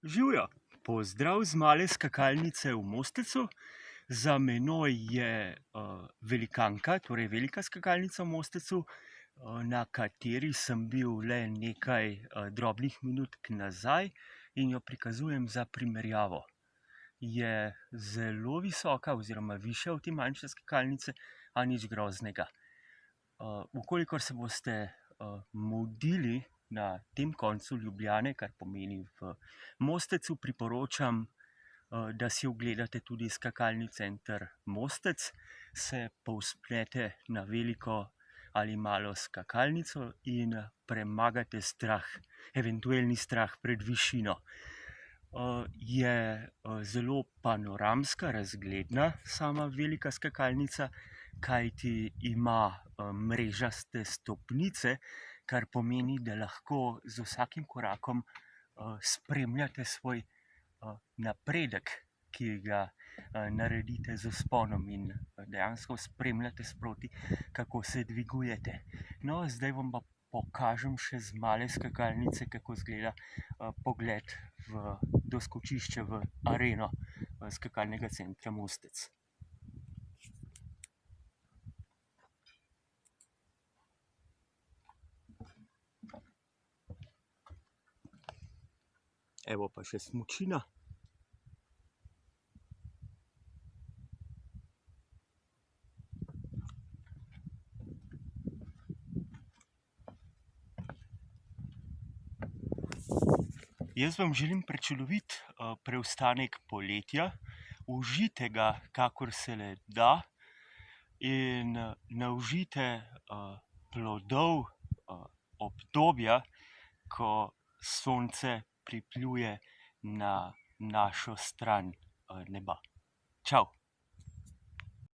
Živjo, pozdrav z male skakalnice v Mostecu. Za menoj je velikanka, torej velika skakalnica v Mostecu, na kateri sem bil le nekaj drobnih minutk nazaj in jo prikazujem za primerjavo. Je zelo visoka oziroma višja od te manjše skakalnice, a nič groznega. Vkolikor se boste mudili na tem koncu Ljubljane, kar pomeni v Mostecu, priporočam, da si ogledate tudi skakalni center Mostec, se povzpnete na veliko ali malo skakalnico in premagate strah, eventuelni strah pred višino. Je zelo panoramska, razgledna sama velika skakalnica, kajti ima mrežaste stopnice, kar pomeni, da lahko z vsakim korakom spremljate svoj napredek, ki ga naredite z vzponom, in dejansko spremljate sproti, kako se dvigujete. No, zdaj vam pa pokažem še z male skakalnice, kako izgleda pogled v doskočišče, v areno skakalnega centra Mostec. Evo pa še smučina. Jaz vam želim prečudovit preostanek poletja, užijte, kakor se le da, in naužijte plodov obdobja, ko sonce pripluje na našo stran neba. Čau!